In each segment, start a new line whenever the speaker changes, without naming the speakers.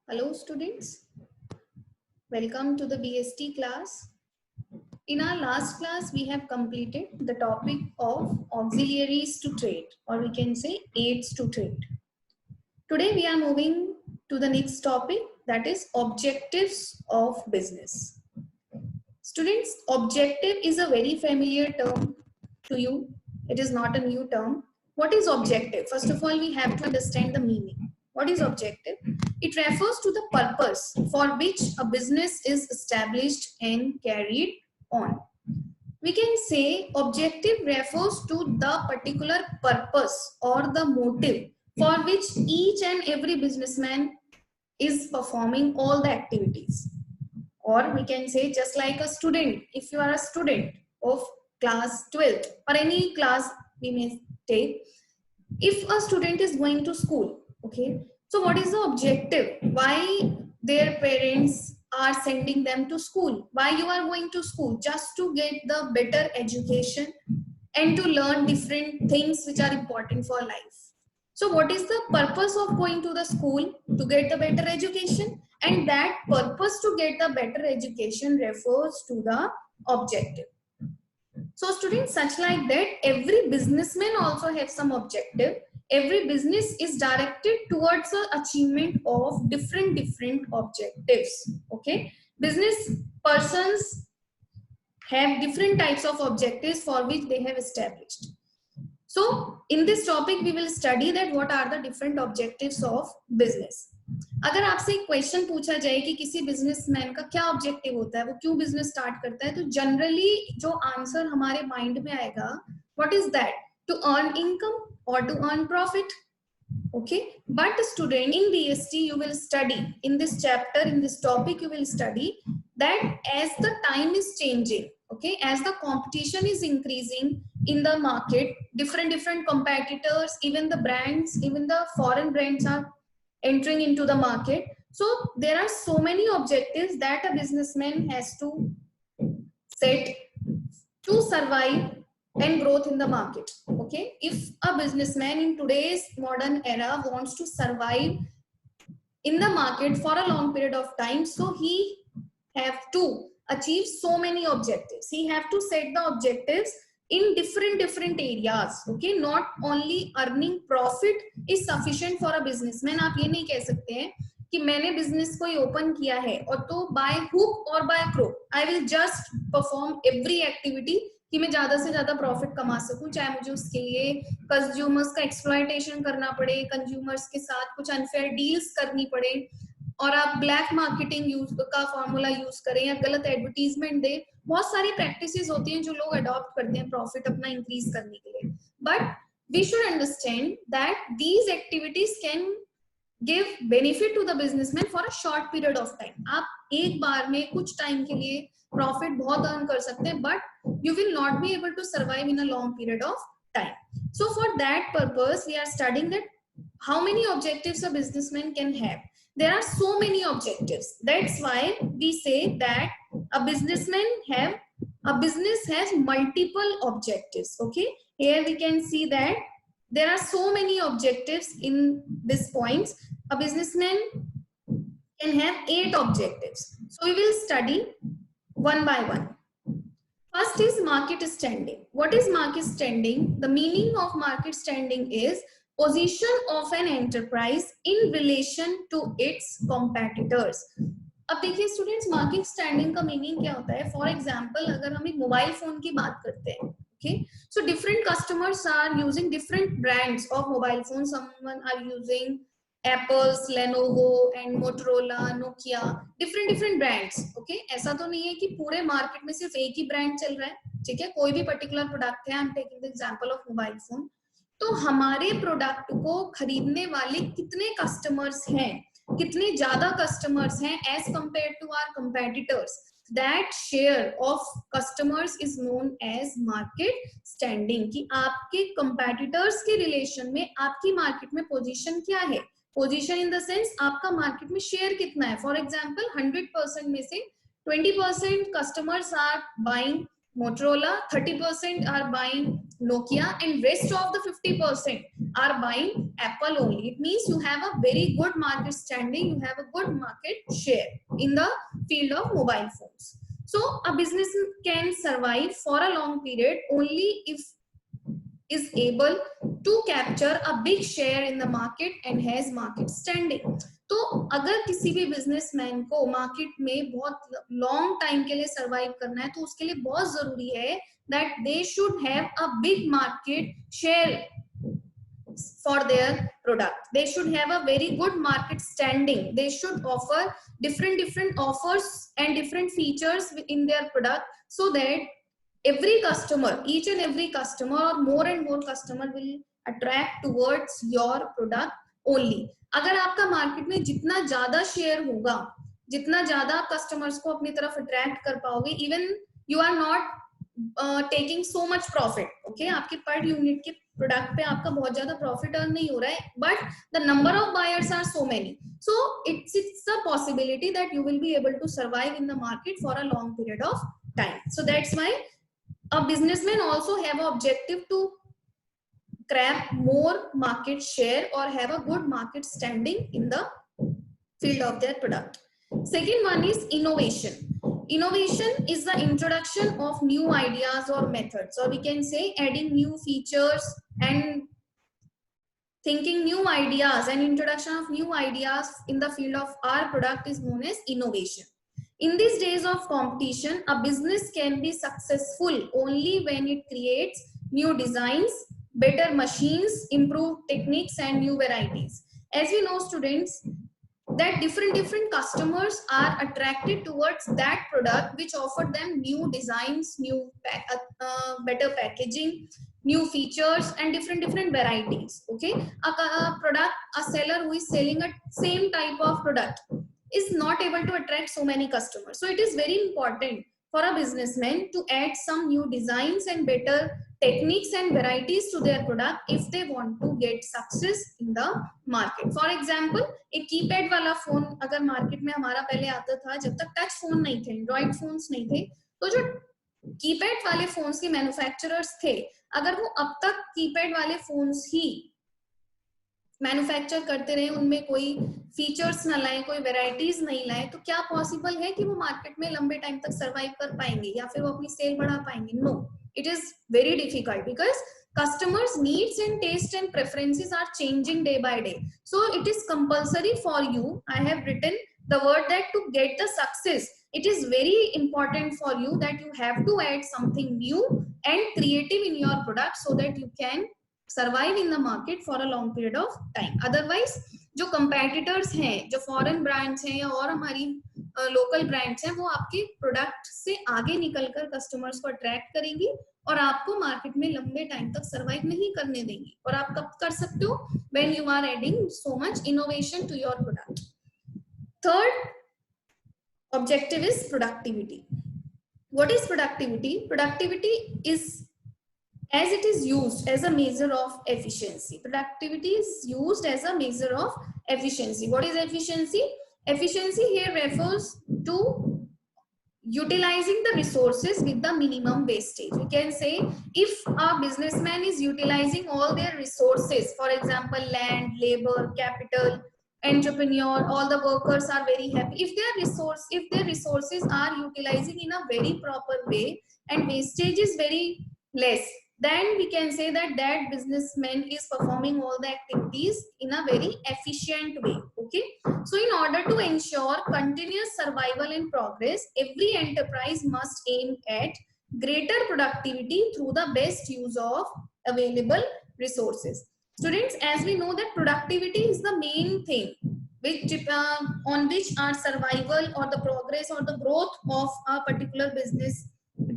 Hello students, welcome to the BST class. In our last class, we have completed the topic of auxiliaries to trade, or we can say aids to trade. Today we are moving to the next topic, that is objectives of business. Students, objective is a very familiar term to you. It is not a new term. What is objective? First of all, we have to understand the meaning. What is objective? It refers to the purpose for which a business is established and carried on. We can say objective refers to the particular purpose or the motive for which each and every businessman is performing all the activities. Or we can say, just like a student, if you are a student of class 12th or any class we may take, if a student is going to school, okay, so what is the objective? Why their parents are sending them to school? Why you are going to school? Just to get the better education and to learn different things which are important for life. So what is the purpose of going to the school? To get the better education, and that purpose to get the better education refers to the objective. So students, such like that, every businessman also have some objective. Every business is directed towards the achievement of different objectives. Okay, business persons have different types of objectives for which they have established. So in this topic we will study that what are the different objectives of business. अगर आपसे एक question पूछा जाए कि किसी businessman का क्या objective होता है, वो क्यों बिजनेस स्टार्ट करता है, तो जनरली जो आंसर हमारे माइंड में आएगा, what is that? To earn income और to earn profit. Okay, but student, in BST you will study, in this chapter, in this topic you will study that as the time is changing, okay, as the competition is increasing in the market, different competitors, even the brands, even the foreign brands are entering into the market. So there are so many objectives that a businessman has to set to survive and growth in the market. Okay, if a businessman in today's modern era wants to survive in the market for a long period of time, so he have to achieve so many objectives. He have to set the objectives in different areas. Okay, not only earning profit is sufficient for a businessman. आप ये नहीं कह सकते हैं कि मैंने business कोई open किया है और तो बाय हुक और by crook I will just perform every activity कि मैं ज्यादा से ज्यादा प्रॉफिट कमा सकूं, चाहे मुझे उसके लिए कंज्यूमर्स का एक्सप्लॉयटेशन करना पड़े, कंज्यूमर्स के साथ कुछ अनफेयर डील्स करनी पड़े, और आप ब्लैक मार्केटिंग यूज का फॉर्मूला यूज करें या गलत एडवर्टीजमेंट दें. बहुत सारी प्रैक्टिसेस होती हैं जो लोग अडॉप्ट करते हैं प्रॉफिट अपना इंक्रीज करने के लिए. But we should understand that these activities can give benefit to the businessman for a short period of time. आप एक बार में कुछ टाइम के लिए प्रॉफिट बहुत अर्न कर सकते हैं, but you will not be able to survive in a long period of time. So for that purpose we are studying that how many objectives a businessman can have. There are so many objectives. That's why we say that a business has multiple objectives. Okay, here we can see that there are so many objectives in this points. A businessman can have 8 objectives. So we will study one by one. First is market standing. What is market standing? The meaning of market standing is position of an enterprise in relation to its competitors. अब देखिए students, market standing का meaning क्या होता है. For example, अगर हम एक mobile phone की बात करते हैं, okay, so different customers are using different brands of mobile phone. Someone are using Apples, Lenovo and Motorola, Nokia, different brands. Okay, ऐसा तो नहीं है कि पूरे मार्केट में सिर्फ एक ही ब्रांड चल रहा है. ठीक है, कोई भी पर्टिकुलर प्रोडक्ट है, I am taking the example of mobile phone, तो हमारे प्रोडक्ट को खरीदने वाले कितने कस्टमर्स हैं, कितने ज्यादा कस्टमर्स हैं as compare to our competitors, that share of customers is known as market standing. कि आपके कंपेटिटर्स के रिलेशन में आपकी मार्केट में पोजीशन क्या है. पोजीशन इन द सेंस आपका मार्केट में शेयर कितना है. फॉर एग्जांपल 100% में से 20% customers are buying Motorola, 30% are buying Nokia, and rest of the 50% are buying Apple only. It means you have a very good market standing, you have a good market share in the field of mobile phones. So a business can survive for a long period only if is able to capture a big share in the market and has market standing. तो अगर किसी भी businessman को market में बहुत long time के लिए survive करना है तो उसके लिए बहुत जरूरी है that they should have a big market share for their product. They should have a very good market standing. They should offer different offers and different features in their product so that every customer, each and every customer or more and more customer will attract towards your product only. अगर आपका market में जितना ज्यादा share होगा, जितना ज्यादा customers को अपनी तरफ अट्रैक्ट कर पाओगे, even you are not taking so much profit, okay, आपके पर यूनिट के प्रोडक्ट पे आपका बहुत ज्यादा प्रॉफिट अर्न नहीं हो रहा है, but the number of buyers are so many, so it's a possibility that you will be able to survive in the market for a long period of time. So that's why a businessman also have an objective to grab more market share or have a good market standing in the field of their product. Second one is innovation. Innovation is the introduction of new ideas or methods, or we can say adding new features and thinking new ideas, and introduction of new ideas in the field of our product is known as innovation. In these days of competition, a business can be successful only when it creates new designs, better machines, improved techniques, and new varieties. As we know, students, that different customers are attracted towards that product which offer them new designs, new better packaging, new features, and different varieties. Okay, a seller who is selling a same type of product is not able to attract so many customers. So it is very important for a businessman to add some new designs and better techniques and varieties to their product if they want to get success in the market. For example, एक keypad वाला phone अगर market में हमारा पहले आता था, जब तक टच फोन नहीं थे, एंड्रॉइड फोन्स नहीं थे, तो जो कीपैड वाले फोन्स के मैन्युफैक्चरर्स थे, अगर वो अब तक कीपैड वाले फोन्स ही मैन्युफैक्चर करते रहे, उनमें कोई फीचर्स ना लाए, कोई वेराइटीज नहीं लाए, तो क्या पॉसिबल है कि वो मार्केट में लंबे टाइम तक सरवाइव कर पाएंगे या फिर वो अपनी सेल बढ़ा पाएंगे? No, it is very difficult because customers needs and taste and preferences are changing day by day. So it is compulsory for you, I have written the word that to get the success, it is very important for you that you have to add something new and creative in your product so that you can survive in the market for a long period of time. Otherwise जो competitors हैं, जो foreign brands हैं या और हमारी local brands हैं, वो आपके प्रोडक्ट से आगे निकलकर कस्टमर्स को अट्रैक्ट करेंगी और आपको मार्केट में लंबे टाइम तक सरवाइव नहीं करने देंगी. और आप कब कर सकते हो? When you are adding so much innovation to your product. Third objective is productivity. What is productivity? Productivity is as it is used as a measure of efficiency. Productivity is used as a measure of efficiency. What is efficiency? Efficiency here refers to utilizing the resources with the minimum wastage. We can say if a businessman is utilizing all their resources, for example, land, labor, capital, entrepreneur, all the workers are very happy. If their resources are utilizing in a very proper way and wastage is very less, then we can say that that businessman is performing all the activities in a very efficient way. Okay, so in order to ensure continuous survival and progress, every enterprise must aim at greater productivity through the best use of available resources. Students, as we know that productivity is the main thing which on which our survival or the progress or the growth of a particular business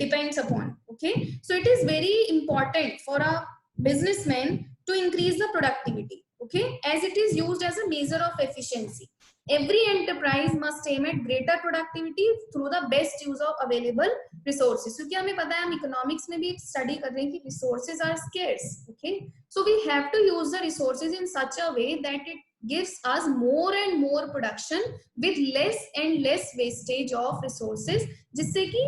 depends upon. Okay, so it is very important for a businessman to increase the productivity, okay, as it is used as a measure of efficiency. Every enterprise must aim at greater productivity through the best use of available resources. क्योंकि हमें पता है, हम economics में भी study कर रहे हैं कि resources are scarce. Okay, so we have to use the resources in such a way that it gives us more and more production with less and less wastage of resources, जिससे कि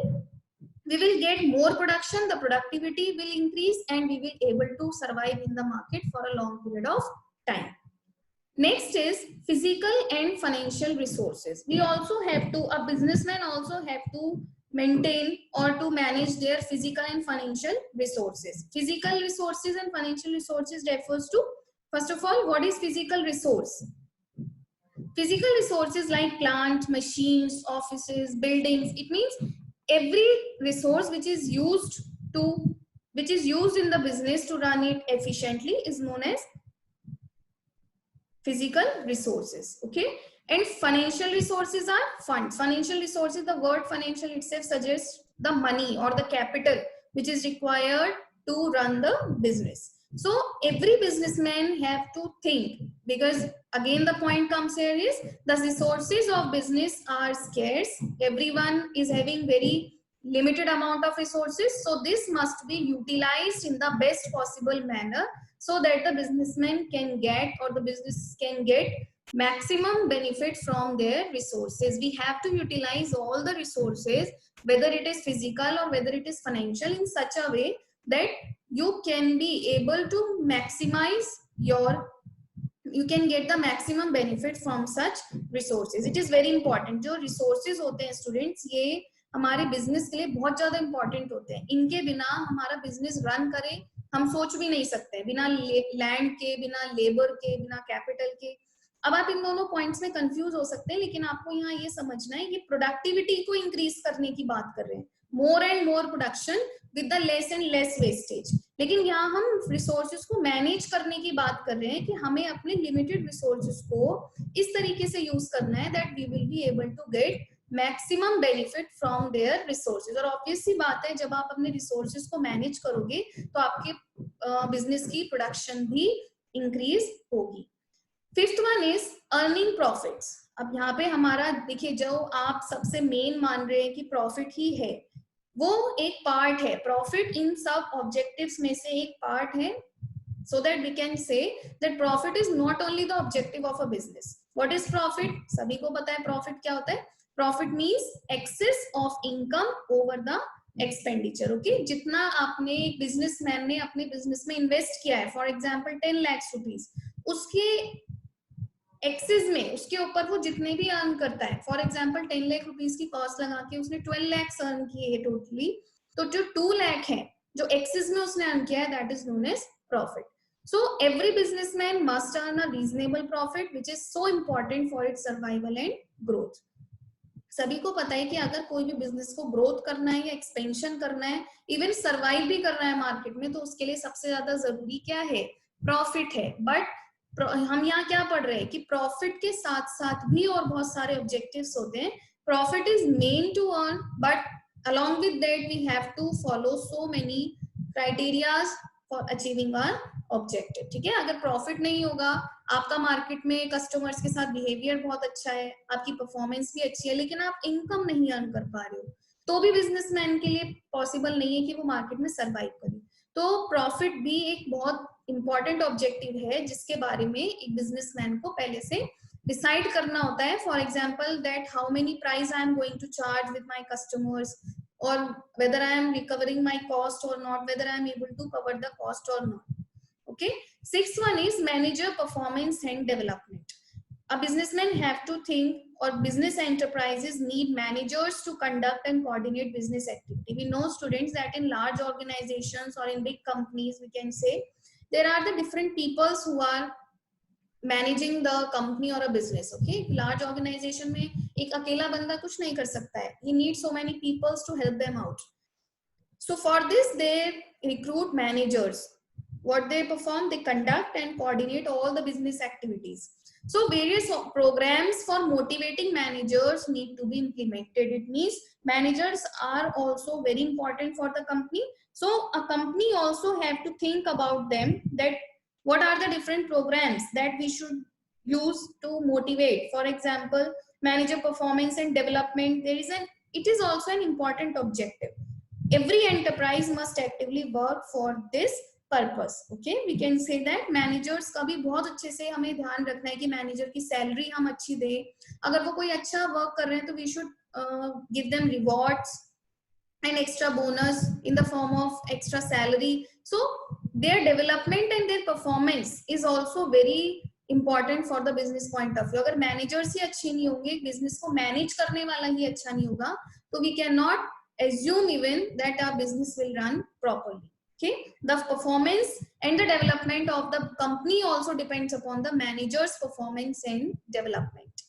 we will get more production, the productivity will increase, and we will able to survive in the market for a long period of time. Next is physical and financial resources. We also have to, a businessman also have to maintain or to manage their physical and financial resources. Physical resources and financial resources refers to, first of all, what is physical resource? Physical resources like plant, machines, offices, buildings. It means every resource which is used in the business to run it efficiently is known as physical resources. Okay, and financial resources are funds. Financial resources, the word financial itself suggests the money or the capital which is required to run the business. So every businessman have to think, because again the point comes here is the resources of business are scarce. Everyone is having very limited amount of resources, so this must be utilized in the best possible manner so that the businessman can get, or the business can get, maximum benefit from their resources. We have to utilize all the resources, whether it is physical or whether it is financial, in such a way that you can be able to maximize your, you can get the maximum benefit from such resources. It is very important. जो resources होते हैं students, ये हमारे business के लिए बहुत ज़्यादा important होते हैं. इनके बिना हमारा business run करे हम सोच भी नहीं सकते, बिना लैंड के, बिना लेबर के, बिना कैपिटल के. अब आप इन दोनों पॉइंट्स में कंफ्यूज हो सकते हैं, लेकिन आपको यहाँ ये समझना है, ये प्रोडक्टिविटी को इंक्रीज करने की बात कर रहे हैं, more and more production with the less and less wastage. लेकिन यहाँ हम रिसोर्सेज को मैनेज करने की बात कर रहे हैं कि हमें अपने लिमिटेड रिसोर्सेज को इस तरीके से यूज करना है that we will be able to get maximum benefit from their resources. और ऑब्वियस सी बात है, जब आप अपने रिसोर्सेज को मैनेज करोगे तो आपके बिजनेस की प्रोडक्शन भी इंक्रीज होगी. Fifth one is earning profits. अब यहाँ पे हमारा देखिए, जो आप सबसे मेन मान रहे हैं कि प्रॉफिट ही है, वो एक पार्ट है. प्रॉफिट इन सब ऑब्जेक्टिव्स में से एक पार्ट है, so that we can say that profit is not only the objective of a business. What is profit? सभी को पता है profit क्या होता है. Profit means excess of income over the expenditure. Okay, जितना आपने एक बिजनेसमैन ने अपने बिजनेस में इन्वेस्ट किया है, फॉर एग्जाम्पल 10 लाख रुपीज, उसके एक्सेस में, उसके ऊपर वो जितने भी अर्न करता है, फॉर एग्जाम्पल 10 लाख रुपीज की कॉस्ट लगा के उसने 12 लाख अर्न किए है टोटली, तो जो 2 लाख है जो एक्सेस में उसने अर्न किया है, that is known as profit. So every businessman must earn a reasonable profit, which is so important for its survival and growth. सभी को पता है कि अगर कोई भी बिजनेस को ग्रोथ करना है या एक्सपेंशन करना है, इवन सर्वाइव भी करना है मार्केट में, तो उसके लिए सबसे ज्यादा जरूरी क्या है? प्रॉफिट है. बट हम यहाँ क्या पढ़ रहे हैं कि प्रॉफिट के साथ साथ भी और बहुत सारे ऑब्जेक्टिव्स होते हैं. Profit is main to earn, but along with that we have to follow so many criterias for achieving our objective. ठीक है, अगर प्रॉफिट नहीं होगा, आपका मार्केट में कस्टमर्स के साथ बिहेवियर बहुत अच्छा है, आपकी परफॉर्मेंस भी अच्छी है, लेकिन आप इनकम नहीं अर्न कर पा रहे हो, तो भी बिजनेसमैन के लिए पॉसिबल नहीं है कि वो मार्केट में सरवाइव करे. तो प्रॉफिट भी एक बहुत इंपॉर्टेंट ऑब्जेक्टिव है जिसके बारे में एक बिजनेसमैन को पहले से डिसाइड करना होता है. For example that how many price I am going to charge with my customers, or whether I am recovering my cost or not, whether I am able to cover the cost or not. Okay, sixth one is manager performance and development. A businessman have to think, or business enterprises need managers to conduct and coordinate business activity. We know students that in large organizations or in big companies, we can say there are the different peoples who are managing the company और a business. Okay, large organisation में एक अकेला बंदा कुछ नहीं कर सकता है. He need so many peoples to help them out. So for this they recruit managers. What they perform, they conduct and coordinate all the business activities. So various programs for motivating managers need to be implemented. It means managers are also very important for the company. So a company also have to think about them, that what are the different programs that we should use to motivate. For example, manager performance and development, it is also an important objective. Every enterprise must actively work for this purpose. Okay, we can say that managers का भी बहुत अच्छे से हमें ध्यान रखना है कि मैनेजर की सैलरी हम अच्छी दें. अगर वो कोई अच्छा वर्क कर रहे हैं तो we should give them rewards. an extra bonus in the form of extra salary. So their development and their performance is also very important for the business point of view. अगर managers ही अच्छे नहीं होंगे, business को manage करने वाला ही अच्छा नहीं होगा, तो we cannot assume even that our business will run properly. Okay, the performance and the development of the company also depends upon the manager's performance and development.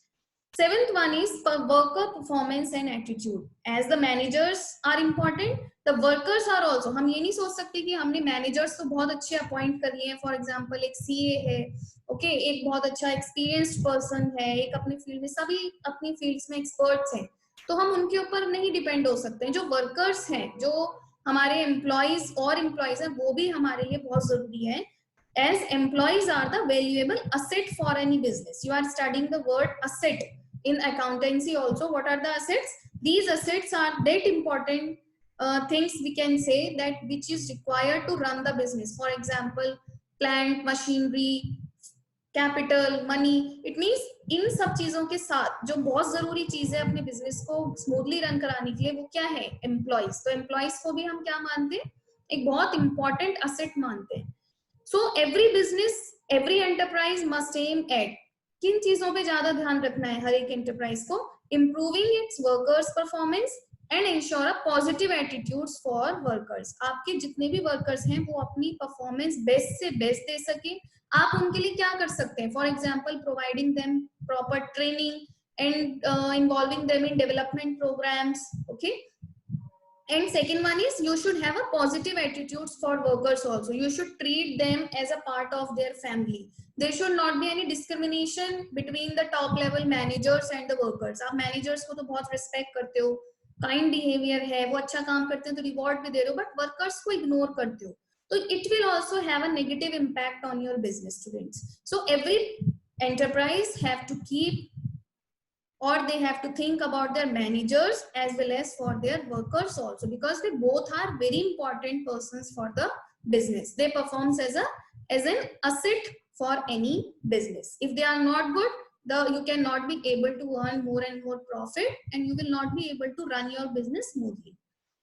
Seventh one is worker performance and attitude. As the managers are important, the workers are also. हम ये नहीं सोच सकते कि हमने managers तो बहुत अच्छे appoint कर लिए हैं. For example, एक CA है, okay, एक बहुत अच्छा experienced person है, एक अपने field में, सभी अपनी fields में experts हैं. तो हम उनके ऊपर नहीं depend हो सकते हैं. जो workers हैं, जो हमारे employees और employees हैं, वो भी हमारे लिए बहुत जरूरी है. As employees are the valuable asset for any business. You are studying the word asset in accountancy also. What are the assets? These assets are that important things we can say that which is required to run the business. For example, plant, machinery, capital, money. It means in सब चीजों के साथ जो बहुत जरूरी चीज है अपने बिजनेस को स्मूथली रन कराने के लिए, वो क्या है? एम्प्लॉइज. तो एम्प्लॉइज को भी हम क्या मानते हैं? एक बहुत इंपॉर्टेंट असेट मानते हैं. So every business, every enterprise must aim at. किन चीजों पे ज्यादा ध्यान रखना है हर एक एंटरप्राइज को? Improving it's workers performance and ensure a positive attitudes for workers. आपके जितने भी वर्कर्स हैं वो अपनी परफॉर्मेंस बेस्ट से बेस्ट दे सके. आप उनके लिए क्या कर सकते हैं? For example, providing them proper training and involving them in development programs. Okay, and second one is you should have a positive attitudes for workers also. You should treat them as a part of their family. There should not be any discrimination between the top level managers and the workers. आप managers को तो बहुत respect करते हो, kind behavior है, वो अच्छा काम करते हैं तो reward भी दे रहे हो, but workers को ignore करते हो, so it will also have a negative impact on your business, students. So every enterprise have to keep, or they have to think about their managers as well as for their workers also, because they both are very important persons for the business. They perform as an asset for any business. If they are not good, you cannot be able to earn more and more profit, and you will not be able to run your business smoothly.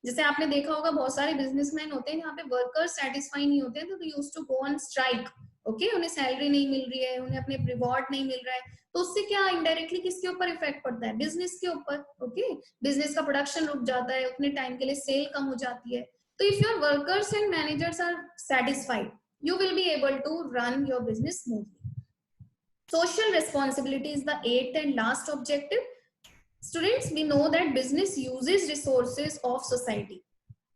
जैसे आपने देखा होगा बहुत सारे businessman होते हैं जहाँ पे वर्कर्स सेटिस्फाई नहीं होते हैं, तो they used to go on strike. Okay, उन्हें सैलरी नहीं मिल रही है, उन्हें अपने रिवॉर्ड नहीं मिल रहा है, तो उससे क्या इनडायरेक्टली किसके ऊपर इफेक्ट पड़ता है? बिजनेस के ऊपर. ओके, बिजनेस का प्रोडक्शन रुक जाता है, उतने टाइम के लिए सेल कम हो जाती है. तो if your workers and managers are satisfied, you will be able to run your business smoothly. Social responsibility is the eighth and last objective. Students, we know that business uses resources of society.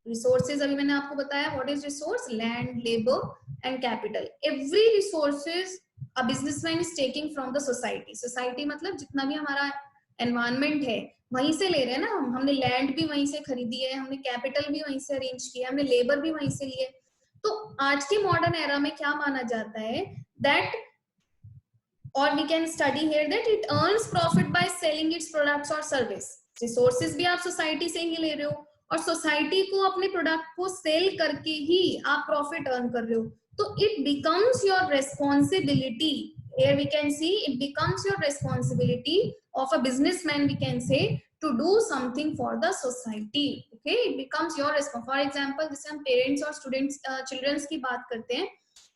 Resources अभी मैंने आपको बताया. What is resource? Land, labor and capital. Every resources a businessman is taking from the society. Society मतलब जितना भी हमारा environment है वहीं से ले रहे हैं ना. हमने लैंड भी वहीं से खरीदी है, हमने कैपिटल भी वहीं से अरेंज किया, हमने लेबर भी वहीं से लिए. तो आज के मॉडर्न एरा में क्या माना जाता है? That, or we can study here that it earns profit by selling its products or service. Resources भी आप सोसाइटी से ही ले रहे हो, और सोसाइटी को अपने प्रोडक्ट को सेल करके ही आप प्रॉफिट अर्न कर रहे हो. तो it becomes your responsibility. Here we can see it becomes your responsibility of a businessman, we can say, to do something for the society. Okay, it becomes your responsibility. For example, जैसे हम parents और students children's की बात करते हैं,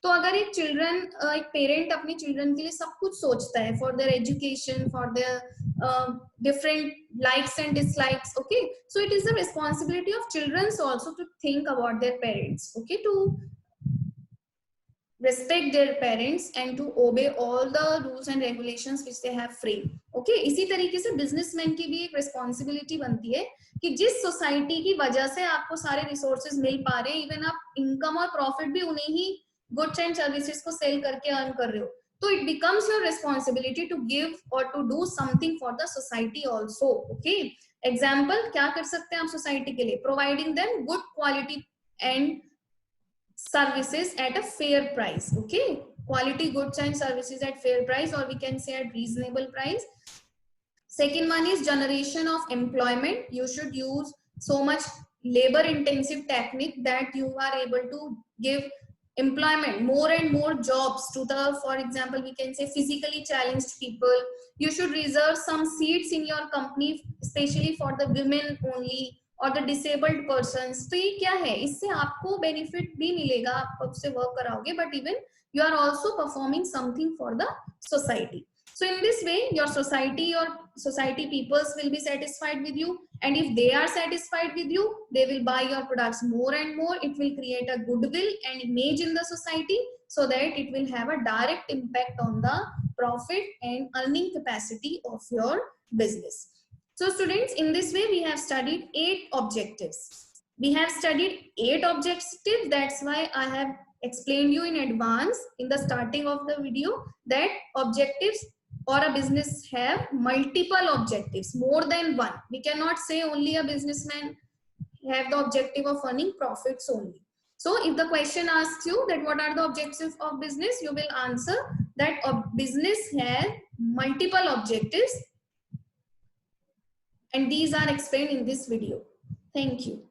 तो अगर एक पेरेंट अपने चिल्ड्रन के लिए सब कुछ सोचता है, for their education, for their different likes and dislikes. Okay, so it is the responsibility of childrens also to think about their parents. Okay, to respect their parents and to obey all the rules and regulations which they have framed. Okay, इसी तरीके से businessman की भी एक responsibility बनती है कि जिस सोसाइटी की वजह से आपको सारे रिसोर्सेज मिल पा रहे हैं, इवन आप इनकम और प्रॉफिट भी उन्हें ही गुड्स एंड सर्विसेज को सेल करके अर्न कर रहे हो, तो it becomes your responsibility to give और to do something for the society also. Okay, example क्या कर सकते हैं आप सोसाइटी के लिए? Providing them good quality and services at a fair price. Okay, quality goods and services at fair price, or we can say at reasonable price. Second one is generation of employment. You should use so much labor intensive technique that you are able to give employment, more and more jobs to the, for example, we can say physically challenged people. You should reserve some seats in your company especially for the women only. और the disabled persons. तो ये क्या है, इससे आपको benefit भी मिलेगा, आप उससे वर्क कराओगे, but even you are also performing something for the society. So in this way, your society peoples will be satisfied with you, and if they are satisfied with you, they will buy your products more and more. It will create a goodwill and image in the society, so that it will have a direct impact on the profit and earning capacity of your business. So students, in this way we have studied 8 objectives. We have studied 8 objectives. That's why I have explained you in advance in the starting of the video that objectives or a business have multiple objectives, more than one. We cannot say only a businessman have the objective of earning profits only. So if the question asks you that what are the objectives of business, you will answer that a business has multiple objectives, and these are explained in this video. Thank you.